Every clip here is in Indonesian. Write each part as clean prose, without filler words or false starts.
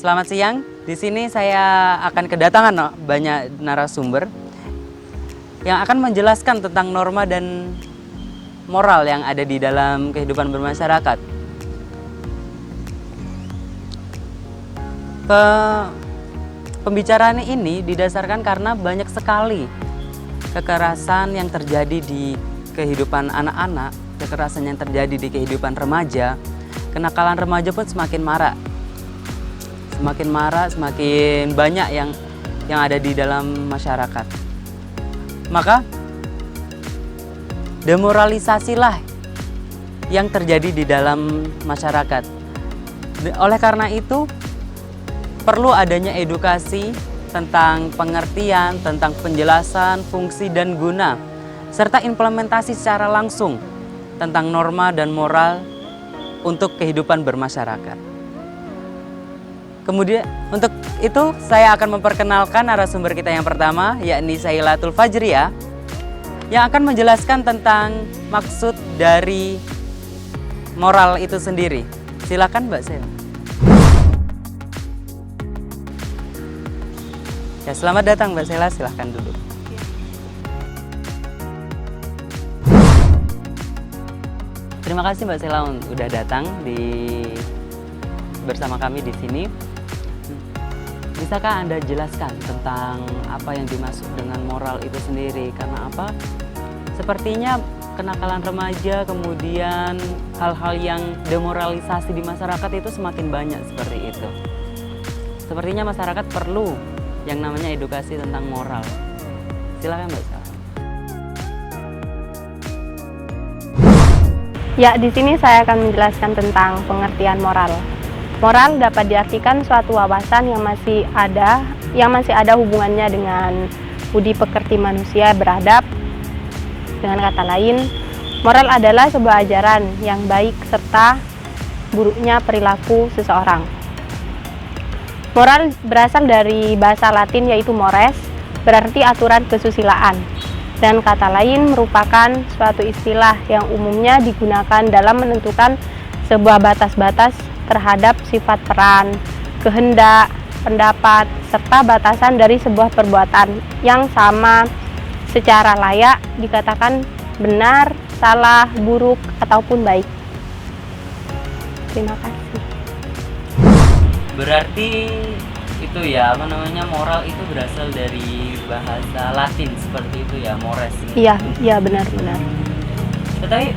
Selamat siang. Di sini saya akan kedatangan banyak narasumber yang akan menjelaskan tentang norma dan moral yang ada di dalam kehidupan bermasyarakat. Pembicaraan ini didasarkan karena banyak sekali kekerasan yang terjadi di kehidupan anak-anak, kekerasan yang terjadi di kehidupan remaja. Kenakalan remaja pun semakin marak. Semakin banyak yang ada di dalam masyarakat. Maka demoralisasilah yang terjadi di dalam masyarakat. Oleh karena itu perlu adanya edukasi tentang pengertian, tentang penjelasan, fungsi dan guna, serta implementasi secara langsung tentang norma dan moral untuk kehidupan bermasyarakat. Kemudian untuk itu saya akan memperkenalkan narasumber kita yang pertama, yakni Sailatul Fajriah, yang akan menjelaskan tentang maksud dari moral itu sendiri. Silakan Mbak Saila. Ya, selamat datang Mbak Saila, silahkan duduk. Terima kasih Mbak Saila udah datang bersama kami di sini. Bisakah Anda jelaskan tentang apa yang dimaksud dengan moral itu sendiri? Karena apa? Sepertinya kenakalan remaja, kemudian hal-hal yang demoralisasi di masyarakat itu semakin banyak seperti itu. Sepertinya masyarakat perlu yang namanya edukasi tentang moral. Silakan Mbak Saila. Ya, di sini saya akan menjelaskan tentang pengertian moral. Moral dapat diartikan suatu wawasan yang masih ada hubungannya dengan budi pekerti manusia beradab. Dengan kata lain, moral adalah sebuah ajaran yang baik serta buruknya perilaku seseorang. Moral berasal dari bahasa Latin yaitu mores, berarti aturan kesusilaan. Dan kata lain merupakan suatu istilah yang umumnya digunakan dalam menentukan sebuah batas-batas terhadap sifat peran, kehendak, pendapat, serta batasan dari sebuah perbuatan yang sama secara layak dikatakan benar, salah, buruk, ataupun baik. Terima kasih. Berarti itu ya, moral itu berasal dari bahasa Latin seperti itu ya, mores. Iya benar-benar. Tetapi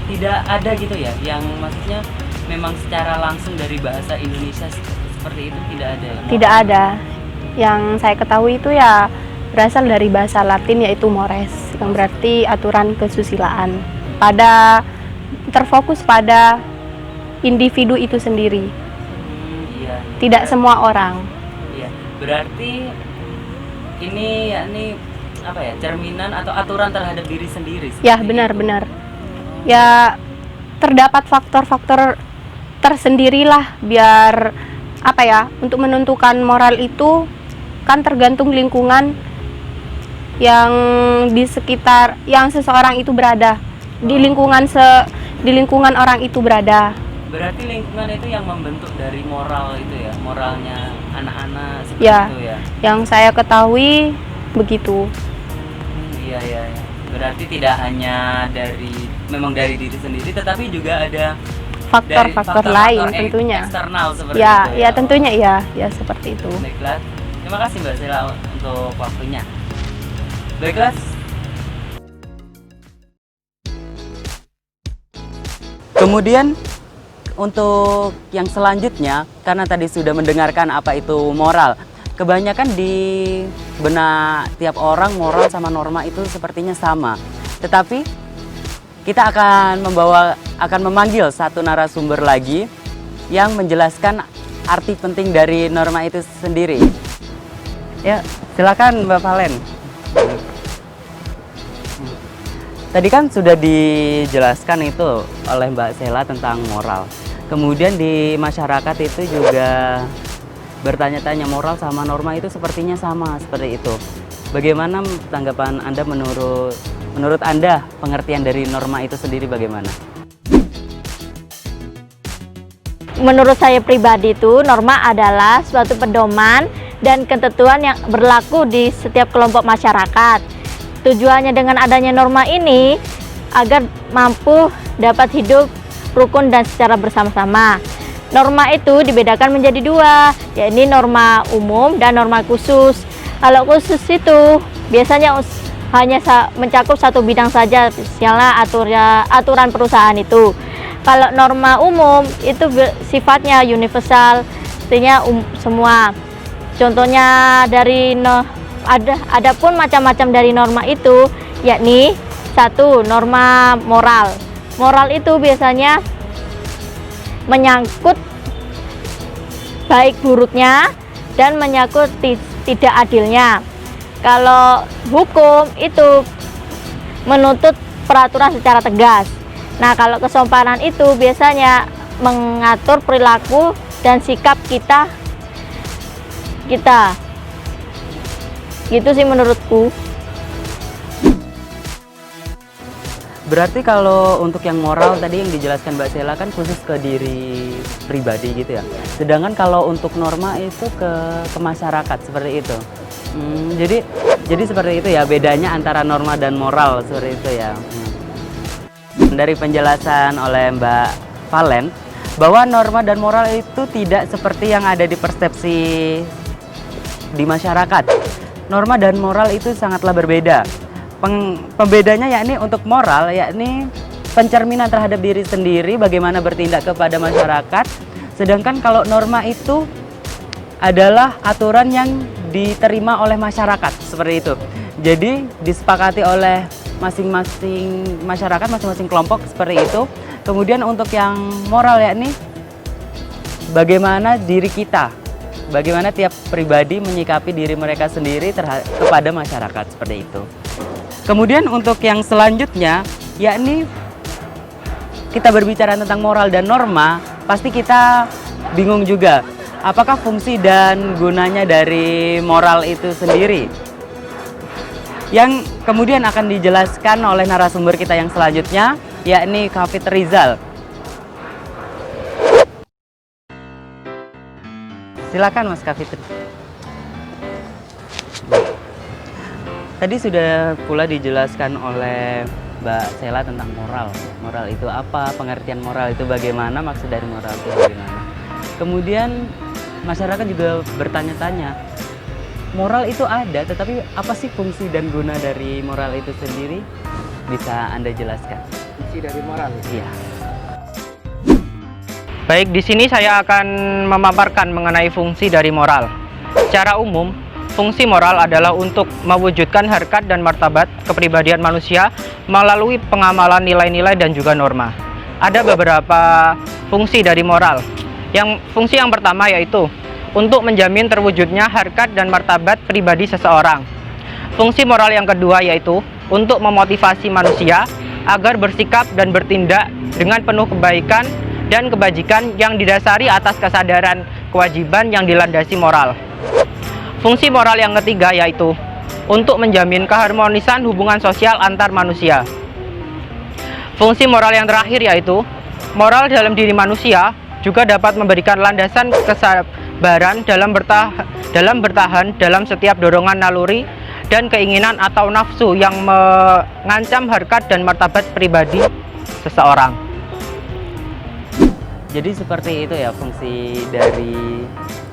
tidak ada gitu ya, yang maksudnya memang secara langsung dari bahasa Indonesia seperti itu tidak ada. Tidak ada. Yang saya ketahui itu ya berasal dari bahasa Latin yaitu mores, yang berarti aturan kesusilaan. Terfokus pada individu itu sendiri. Iya. Tidak semua orang. Iya. Berarti ini yakni cerminan atau aturan terhadap diri sendiri. Ya, benar-benar. Ya, terdapat faktor-faktor tersendirilah biar untuk menentukan moral itu kan tergantung lingkungan yang di sekitar yang seseorang itu berada, di lingkungan orang itu berada. Berarti lingkungan itu yang membentuk dari moral itu ya, moralnya anak-anak seperti itu ya. Yang saya ketahui begitu. Iya. Berarti tidak hanya dari diri sendiri, tetapi juga ada faktor-faktor lain tentunya. Eksternal seperti itu. Ya, tentunya ya seperti itu. Baiklah. Terima kasih Mbak Saila untuk waktunya. Baiklah. Kemudian untuk yang selanjutnya, karena tadi sudah mendengarkan apa itu moral, kebanyakan di benak tiap orang moral sama norma itu sepertinya sama. Tetapi kita akan memanggil satu narasumber lagi yang menjelaskan arti penting dari norma itu sendiri. Ya, silakan Mbak Valen. Tadi kan sudah dijelaskan itu oleh Mbak Saila tentang moral. Kemudian di masyarakat itu juga bertanya-tanya moral sama norma itu sepertinya sama seperti itu. Bagaimana tanggapan Anda menurut Anda pengertian dari norma itu sendiri bagaimana? menurut saya pribadi itu norma adalah suatu pedoman dan ketentuan yang berlaku di setiap kelompok masyarakat. Tujuannya dengan adanya norma ini agar mampu dapat hidup rukun dan secara bersama-sama. Norma itu dibedakan menjadi dua, yakni norma umum dan norma khusus. Kalau khusus itu biasanya hanya mencakup satu bidang saja, misalnya aturan perusahaan itu. Kalau norma umum itu sifatnya universal, artinya semua. Contohnya adapun macam-macam dari norma itu, yakni satu, norma moral. Moral itu biasanya menyangkut baik buruknya dan menyangkut tidak adilnya. Kalau hukum itu menuntut peraturan secara tegas. Nah, kalau kesopanan itu biasanya mengatur perilaku dan sikap kita. Gitu sih menurutku. Berarti kalau untuk yang moral tadi yang dijelaskan Mbak Sela kan khusus ke diri pribadi gitu ya. Sedangkan kalau untuk norma itu ke masyarakat seperti itu. Jadi seperti itu ya bedanya antara norma dan moral seperti itu ya. Dari penjelasan oleh Mbak Valen bahwa norma dan moral itu tidak seperti yang ada di persepsi di masyarakat. Norma dan moral itu sangatlah berbeda. Pembedanya yakni untuk moral yakni pencerminan terhadap diri sendiri bagaimana bertindak kepada masyarakat. Sedangkan kalau norma itu adalah aturan yang diterima oleh masyarakat seperti itu. Jadi disepakati oleh masing-masing masyarakat, masing-masing kelompok seperti itu. Kemudian untuk yang moral yakni bagaimana diri kita, bagaimana tiap pribadi menyikapi diri mereka sendiri kepada masyarakat seperti itu. Kemudian untuk yang selanjutnya yakni kita berbicara tentang moral dan norma, pasti kita bingung juga apakah fungsi dan gunanya dari moral itu sendiri, yang kemudian akan dijelaskan oleh narasumber kita yang selanjutnya, yakni Kafit Rizal. Silakan Mas Kafit. Tadi sudah pula dijelaskan oleh Mbak Sela tentang moral. Moral itu apa? Pengertian moral itu bagaimana? Maksud dari moral itu bagaimana? Kemudian masyarakat juga bertanya-tanya, moral itu ada, tetapi apa sih fungsi dan guna dari moral itu sendiri? Bisa Anda jelaskan? Fungsi dari moral? Iya. Baik, di sini saya akan memaparkan mengenai fungsi dari moral. Secara umum, fungsi moral adalah untuk mewujudkan harkat dan martabat kepribadian manusia melalui pengamalan nilai-nilai dan juga norma. Ada beberapa fungsi dari moral. Fungsi yang pertama yaitu untuk menjamin terwujudnya harkat dan martabat pribadi seseorang. Fungsi moral yang kedua yaitu untuk memotivasi manusia agar bersikap dan bertindak dengan penuh kebaikan dan kebajikan yang didasari atas kesadaran kewajiban yang dilandasi moral. Fungsi moral yang ketiga yaitu untuk menjamin keharmonisan hubungan sosial antar manusia. Fungsi moral yang terakhir yaitu moral dalam diri manusia juga dapat memberikan landasan kesabaran dalam bertahan dalam setiap dorongan naluri dan keinginan atau nafsu yang mengancam harkat dan martabat pribadi seseorang. Jadi seperti itu ya fungsi dari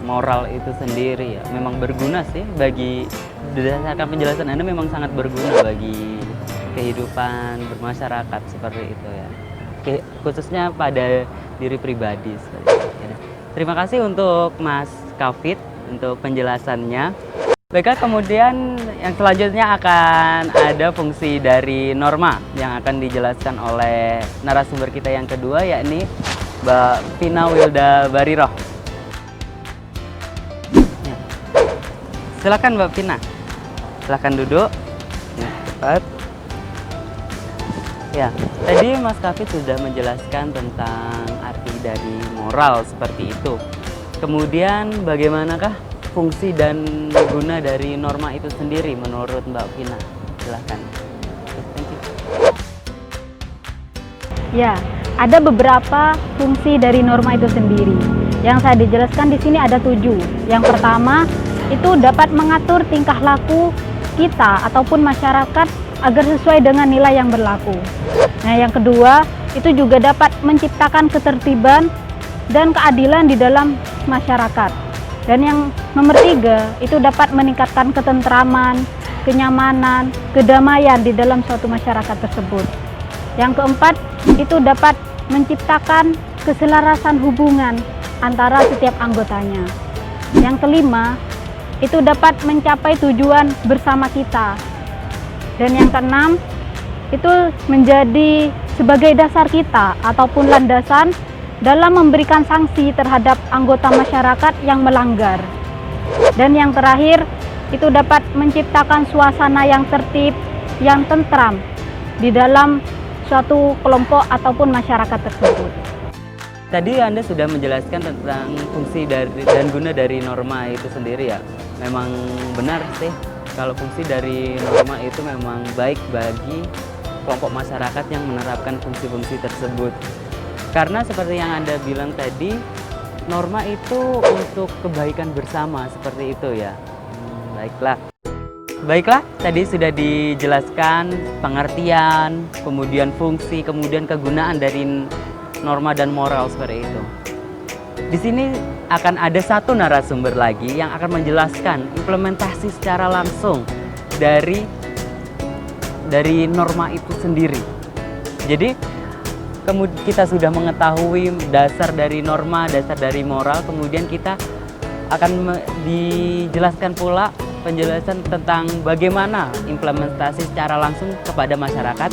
moral itu sendiri ya. Memang berguna sih berdasarkan penjelasan Anda memang sangat berguna bagi kehidupan bermasyarakat seperti itu ya. Khususnya pada diri pribadi. Terima kasih untuk Mas Kafit untuk penjelasannya. Baiklah, kemudian yang selanjutnya akan ada fungsi dari norma yang akan dijelaskan oleh narasumber kita yang kedua yakni Mbak Vina Wilda Bariroh. Ya. Silakan Mbak Vina. Silakan duduk. Ya, cepat. Ya, tadi Mas Kafit sudah menjelaskan tentang arti dari moral seperti itu. Kemudian bagaimanakah fungsi dan guna dari norma itu sendiri menurut Mbak Vina? Silakan. Thank you. Ya, ada beberapa fungsi dari norma itu sendiri. Yang saya dijelaskan di sini ada 7. Yang pertama, itu dapat mengatur tingkah laku kita ataupun masyarakat agar sesuai dengan nilai yang berlaku. Nah, yang kedua, itu juga dapat menciptakan ketertiban dan keadilan di dalam masyarakat. Dan yang nomor 3, itu dapat meningkatkan ketentraman, kenyamanan, kedamaian di dalam suatu masyarakat tersebut. Yang keempat, itu dapat menciptakan keselarasan hubungan antara setiap anggotanya. Yang kelima, itu dapat mencapai tujuan bersama kita. Dan yang keenam, itu menjadi sebagai dasar kita ataupun landasan dalam memberikan sanksi terhadap anggota masyarakat yang melanggar. Dan yang terakhir, itu dapat menciptakan suasana yang tertib, yang tentram di dalam suatu kelompok ataupun masyarakat tersebut. Tadi Anda sudah menjelaskan tentang fungsi dan guna dari norma itu sendiri ya. Memang benar sih kalau fungsi dari norma itu memang baik bagi kelompok masyarakat yang menerapkan fungsi-fungsi tersebut. Karena seperti yang Anda bilang tadi, norma itu untuk kebaikan bersama seperti itu ya. Baiklah, tadi sudah dijelaskan pengertian, kemudian fungsi, kemudian kegunaan dari norma dan moral seperti itu. Di sini akan ada satu narasumber lagi yang akan menjelaskan implementasi secara langsung dari norma itu sendiri. Jadi kita sudah mengetahui dasar dari norma, dasar dari moral, kemudian kita akan dijelaskan pula penjelasan tentang bagaimana implementasi secara langsung kepada masyarakat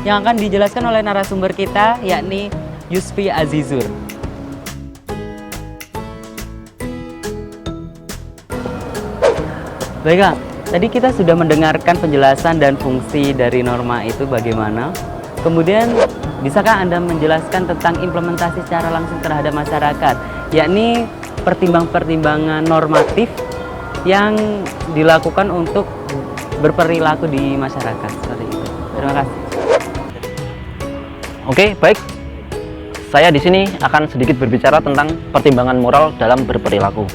yang akan dijelaskan oleh narasumber kita, yakni Yusfi Azizur. Baiklah, tadi kita sudah mendengarkan penjelasan dan fungsi dari norma itu bagaimana. Kemudian, bisakah Anda menjelaskan tentang implementasi secara langsung terhadap masyarakat, yakni pertimbangan-pertimbangan normatif yang dilakukan untuk berperilaku di masyarakat seperti itu. Terima kasih. Oke, baik. Saya di sini akan sedikit berbicara tentang pertimbangan moral dalam berperilaku.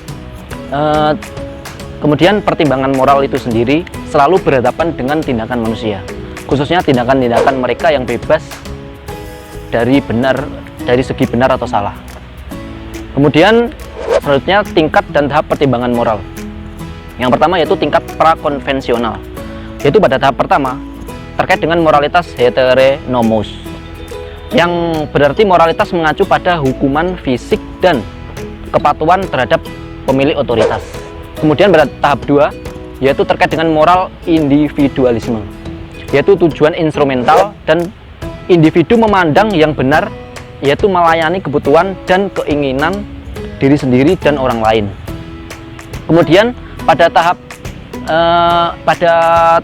Kemudian pertimbangan moral itu sendiri selalu berhadapan dengan tindakan manusia, khususnya tindakan-tindakan mereka yang bebas dari segi benar atau salah. Kemudian selanjutnya tingkat dan tahap pertimbangan moral. Yang pertama yaitu tingkat prakonvensional, yaitu pada tahap pertama terkait dengan moralitas heteronomos, yang berarti moralitas mengacu pada hukuman fisik dan kepatuhan terhadap pemilik otoritas. Kemudian pada tahap 2 yaitu terkait dengan moral individualisme, yaitu tujuan instrumental dan individu memandang yang benar, yaitu melayani kebutuhan dan keinginan diri sendiri dan orang lain. Kemudian pada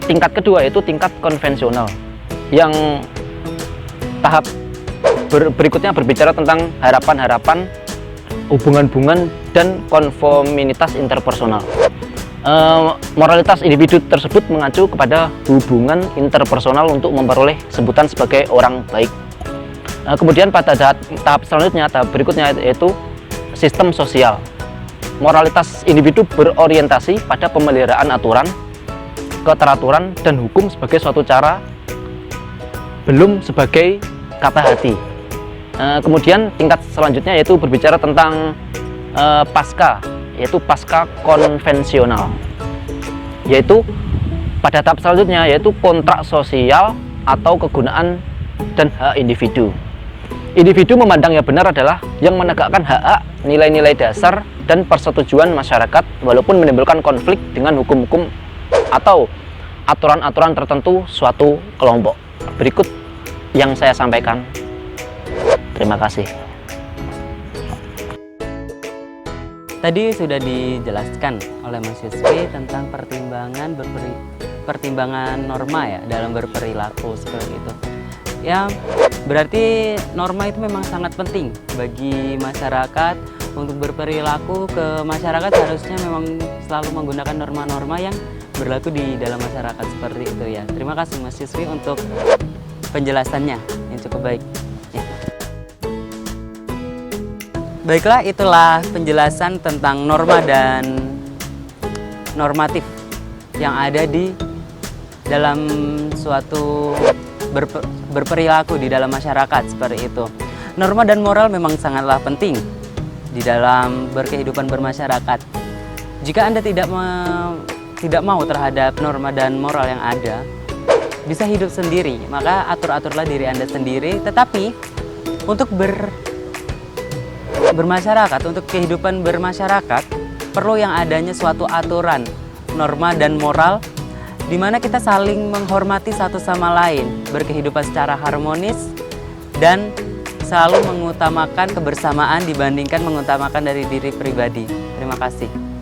tingkat kedua yaitu tingkat konvensional, yang tahap berikutnya berbicara tentang harapan-harapan, hubungan-hubungan dan konformitas interpersonal. Moralitas individu tersebut mengacu kepada hubungan interpersonal untuk memperoleh sebutan sebagai orang baik. Kemudian pada tahap selanjutnya, tahap berikutnya yaitu sistem sosial. Moralitas individu berorientasi pada pemeliharaan aturan, keteraturan, dan hukum sebagai suatu cara, belum sebagai kata hati. Kemudian tingkat selanjutnya yaitu berbicara tentang pasca, yaitu pasca konvensional, yaitu pada tahap selanjutnya yaitu kontrak sosial atau kegunaan dan hak individu. Individu memandang yang benar adalah yang menegakkan hak-hak, nilai-nilai dasar, dan persetujuan masyarakat walaupun menimbulkan konflik dengan hukum-hukum atau aturan-aturan tertentu suatu kelompok. Berikut yang saya sampaikan. Terima kasih. Tadi sudah dijelaskan oleh Mas Yusfi tentang pertimbangan norma ya dalam berperilaku seperti itu. Ya, berarti norma itu memang sangat penting bagi masyarakat untuk berperilaku ke masyarakat, harusnya memang selalu menggunakan norma-norma yang berlaku di dalam masyarakat seperti itu ya. Terima kasih Mas Yusfi untuk penjelasannya yang cukup baik. Ya. Baiklah, itulah penjelasan tentang norma dan normatif yang ada di dalam suatu berperilaku di dalam masyarakat seperti itu. Norma dan moral memang sangatlah penting di dalam berkehidupan bermasyarakat. Jika Anda tidak mau terhadap norma dan moral yang ada, bisa hidup sendiri, maka atur-aturlah diri Anda sendiri. Tetapi untuk bermasyarakat, untuk kehidupan bermasyarakat, perlu yang adanya suatu aturan, norma dan moral, di mana kita saling menghormati satu sama lain, berkehidupan secara harmonis, dan selalu mengutamakan kebersamaan dibandingkan mengutamakan dari diri pribadi. Terima kasih.